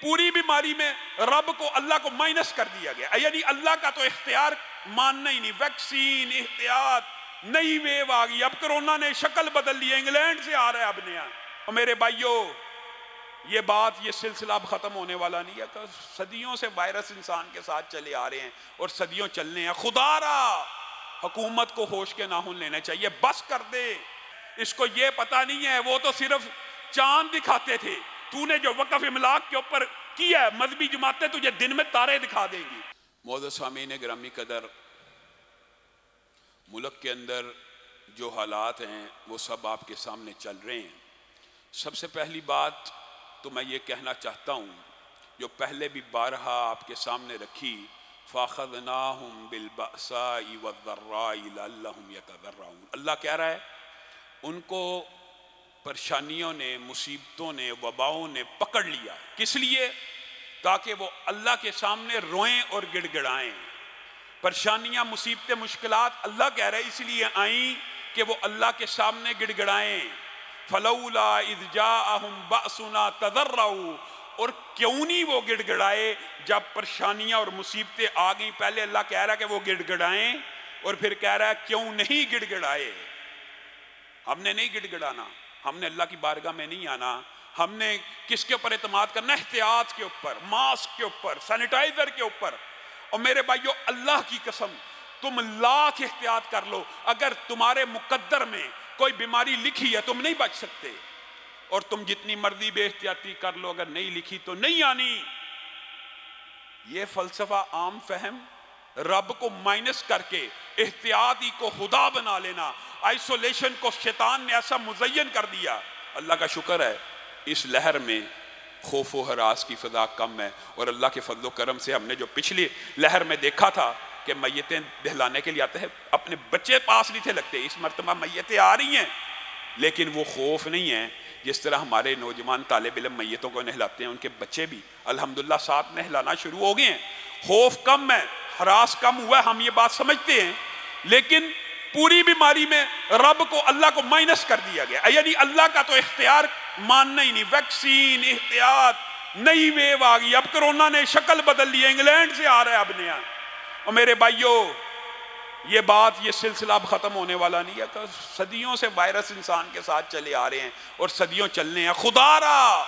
پوری بیماری میں رب کو اللہ کو مائنس کر دیا گیا، یعنی اللہ کا تو اختیار ماننا ہی نہیں۔ ویکسین، احتیاط، نئی ویو آ گئی، اب کرونا نے شکل بدل لی ہے، انگلینڈ سے آ رہا ہے اب نیا۔ اور میرے بھائیو، یہ بات، یہ سلسلہ اب ختم ہونے والا نہیں ہے، کہ صدیوں سے وائرس انسان کے ساتھ چلے آ رہے ہیں اور صدیوں چلنے ہیں۔ خدا را حکومت کو ہوش کے ناخن لینے چاہیے، بس کر دے۔ اس کو یہ پتہ نہیں ہے، وہ تو صرف چاند دکھاتے تھے، تو نے جو وقف املاک کے اوپر کیا ہے، مذہبی جماعتیں تجھے دن میں تارے دکھا دیں گی۔ معزز سامعین گرامی قدر، ملک کے اندر جو حالات ہیں وہ سب آپ کے سامنے چل رہے ہیں۔ سب سے پہلی بات تو میں یہ کہنا چاہتا ہوں، جو پہلے بھی بارہا آپ کے سامنے رکھی، فَأَخَذْنَاهُمْ بِالْبَأْسَاءِ وَالضَّرَّاءِ لَعَلَّهُمْ يَتَضَرَّعُونَ۔ اللہ کہہ رہا ہے ان کو پریشانیوں نے، مصیبتوں نے، وباؤں نے پکڑ لیا۔ کس لیے؟ تاکہ وہ اللہ کے سامنے روئیں اور گڑ گڑائیں۔ پریشانیاں، مصیبتیں، مشکلات اللہ کہہ رہے اس لیے آئیں کہ وہ اللہ کے سامنے گڑ گڑائیں۔ فَلَوْلَا إِذْ جَاءَهُمْ بَأْسُنَا تَضَرَّعُوا، اور کیوں نہیں وہ گڑ گڑائے جب پریشانیاں اور مصیبتیں آ گئیں؟ پہلے اللہ کہہ رہا ہے کہ وہ گڑ گڑائیں، اور پھر کہہ رہا ہے کیوں نہیں گڑ گڑائے۔ ہم نے نہیں گڑ گڑانا، ہم نے اللہ کی بارگاہ میں نہیں آنا، ہم نے کس کے اوپر اعتماد کرنا؟ احتیاط کے اوپر، ماسک کے اوپر، سینیٹائزر کے اوپر۔ اور میرے بھائیو، اللہ کی قسم، تم لاکھ احتیاط کر لو، اگر تمہارے مقدر میں کوئی بیماری لکھی ہے تم نہیں بچ سکتے، اور تم جتنی مرضی بے احتیاطی کر لو، اگر نہیں لکھی تو نہیں آنی۔ یہ فلسفہ عام فہم، رب کو مائنس کر کے احتیاطی کو خدا بنا لینا، آئسولیشن کو شیطان نے ایسا مزین کر دیا۔ اللہ کا شکر ہے اس لہر میں خوف و ہراس کی فضا کم ہے، اور اللہ کے فضل و کرم سے ہم نے جو پچھلی لہر میں دیکھا تھا کہ میتیں دہلانے کے لیے آتے ہیں، اپنے بچے پاس نہیں تھے لگتے، اس مرتبہ میتیں آ رہی ہیں، لیکن وہ خوف نہیں ہے جس طرح ہمارے نوجوان طالب علم میتوں کو نہلاتے ہیں، ان کے بچے بھی الحمدللہ ساتھ نہلانا شروع ہو گئے ہیں۔ خوف کم ہے، ہراس کم ہوا ہے، ہم یہ بات سمجھتے ہیں، لیکن پوری بیماری میں رب کو اللہ کو مائنس کر دیا گیا، یعنی اللہ کا تو اختیار ماننا ہی نہیں۔ ویکسین، احتیاط، نئی ویو آ گئی، اب کرونا نے شکل بدل لی ہے، انگلینڈ سے آ رہا ہے اب نیا۔ اور میرے بھائیو، یہ بات، یہ سلسلہ اب ختم ہونے والا نہیں ہے، کہ صدیوں سے وائرس انسان کے ساتھ چلے آ رہے ہیں اور صدیوں چلنے ہیں۔ خدا را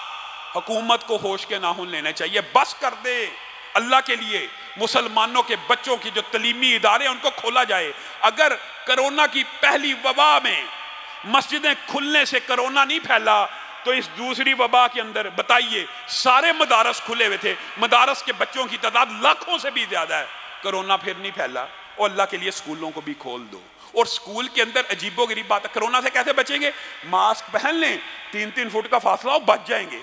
حکومت کو ہوش کے ناخن لینے چاہیے، بس کر دے۔ اللہ کے لیے مسلمانوں کے بچوں کی جو تعلیمی ادارے ہیں ان کو کھولا جائے۔ اگر کرونا کی پہلی وبا میں مسجدیں کھلنے سے کرونا نہیں پھیلا تو اس دوسری وبا کے اندر بتائیے، سارے مدارس کھلے ہوئے تھے، مدارس کے بچوں کی تعداد لاکھوں سے بھی زیادہ ہے، کرونا پھر نہیں پھیلا۔ اور اللہ کے لیے سکولوں کو بھی کھول دو، اور سکول کے اندر عجیب و غریب بات ہے، کرونا سے کیسے بچیں گے؟ ماسک پہن لیں، 3 فٹ کا فاصلہ ہو، بچ جائیں گے۔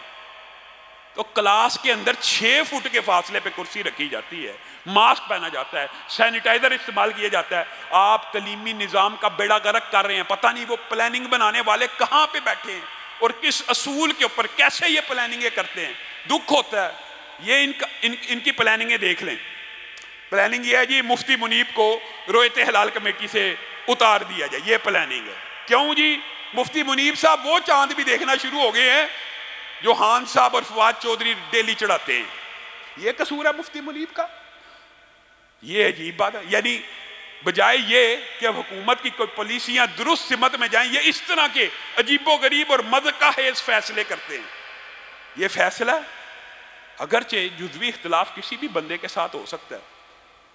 تو کلاس کے اندر 6 فٹ کے فاصلے پہ کرسی رکھی جاتی ہے، ماسک پہنا جاتا ہے، سینیٹائزر استعمال کیا جاتا ہے۔ آپ تعلیمی نظام کا بیڑا غرق کر رہے ہیں، پتہ نہیں وہ پلاننگ بنانے والے کہاں پہ بیٹھے ہیں اور کس اصول کے اوپر کیسے یہ پلاننگیں کرتے ہیں۔ دکھ ہوتا ہے، یہ ان کی پلاننگیں دیکھ لیں۔ پلاننگ یہ ہے جی، مفتی منیب کو رویت حلال کمیٹی سے اتار دیا جائے، یہ پلاننگ ہے۔ کیوں جی؟ مفتی منیب صاحب وہ چاند بھی دیکھنا شروع ہو گئے ہیں جو خان صاحب اور فواد چودھری ڈیلی چڑھاتے ہیں۔ یہ قصور ہے مفتی منیب کا؟ یہ عجیب بات ہے، یعنی بجائے یہ کہ حکومت کی کوئی پالیسیاں درست سمت میں جائیں، یہ اس طرح کے عجیب و غریب اور مذہقہ خیز فیصلے کرتے ہیں۔ یہ فیصلہ اگرچہ جزوی اختلاف کسی بھی بندے کے ساتھ ہو سکتا ہے،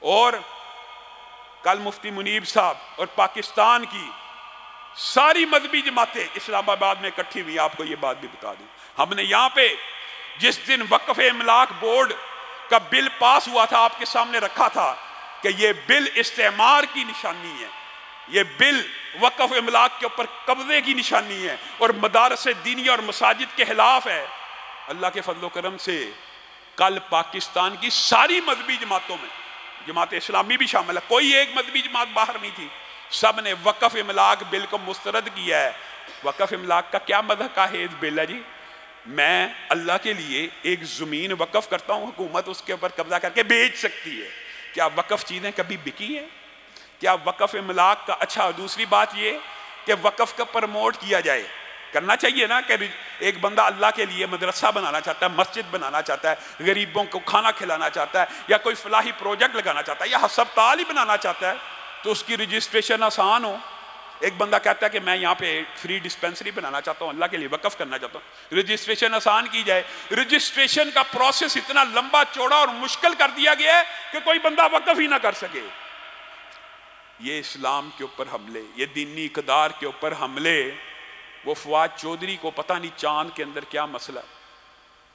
اور کل مفتی منیب صاحب اور پاکستان کی ساری مذہبی جماعتیں اسلام آباد میں اکٹھی ہوئی، آپ کو یہ بات بھی بتا دوں، ہم نے یہاں پہ جس دن وقف املاک بورڈ کا بل پاس ہوا تھا آپ کے سامنے رکھا تھا کہ یہ بل استعمار کی نشانی ہے، یہ بل وقف املاک کے اوپر قبضے کی نشانی ہے اور مدارس دینی اور مساجد کے خلاف ہے۔ اللہ کے فضل و کرم سے کل پاکستان کی ساری مذہبی جماعتوں میں، جماعت اسلامی بھی شامل ہے، کوئی ایک مذہبی جماعت باہر نہیں تھی، سب نے وقف املاک بل کو مسترد کیا ہے۔ وقف املاک کا کیا مذہب کا حیث بل ہے جی؟ میں اللہ کے لیے ایک زمین وقف کرتا ہوں، حکومت اس کے اوپر قبضہ کر کے بیچ سکتی ہے۔ کیا وقف چیزیں کبھی بکی ہیں؟ کیا وقف املاک کا؟ اچھا، دوسری بات یہ کہ وقف کا پروموٹ کیا جائے، کرنا چاہیے نا کہ ایک بندہ اللہ کے لیے مدرسہ بنانا چاہتا ہے، مسجد بنانا چاہتا ہے، غریبوں کو کھانا کھلانا چاہتا ہے، یا کوئی فلاحی پروجیکٹ لگانا چاہتا ہے، یا ہسپتال ہی بنانا چاہتا ہے، تو اس کی رجسٹریشن آسان ہو۔ ایک بندہ کہتا ہے کہ میں یہاں پہ فری ڈسپینسری بنانا چاہتا ہوں، اللہ کے لیے وقف کرنا چاہتا ہوں، رجسٹریشن آسان کی جائے۔ رجسٹریشن کا پروسیس اتنا لمبا چوڑا اور مشکل کر دیا گیا ہے کہ کوئی بندہ وقف ہی نہ کر سکے۔ یہ اسلام کے اوپر حملے، یہ دینی اقدار کے اوپر حملے۔ وہ فواد چودھری کو پتہ نہیں چاند کے اندر کیا مسئلہ،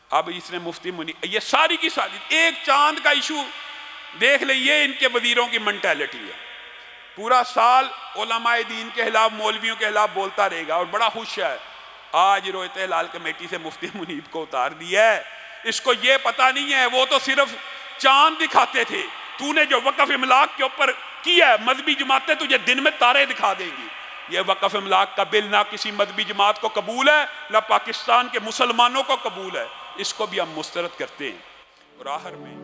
اب اس نے مفتی منیب، یہ ساری کی ساری ایک چاند کا ایشو دیکھ لیں، یہ ان کے وزیروں کی منٹیلٹی ہے۔ پورا سال علماء دین کے خلاف، مولویوں کے خلاف بولتا رہے گا اور بڑا خوش ہے۔ آج رویت ہلال کمیٹی سے مفتی منیب کو اتار دیا ہے۔ اس کو یہ پتہ نہیں ہے، وہ تو صرف چاند دکھاتے تھے، تو نے جو وقف املاک کے اوپر کیا ہے، مذہبی جماعتیں تجھے دن میں تارے دکھا دیں گی۔ یہ وقف املاک کا بل نہ کسی مذہبی جماعت کو قبول ہے، نہ پاکستان کے مسلمانوں کو قبول ہے، اس کو بھی ہم مسترد کرتے ہیں۔ اور آخر میں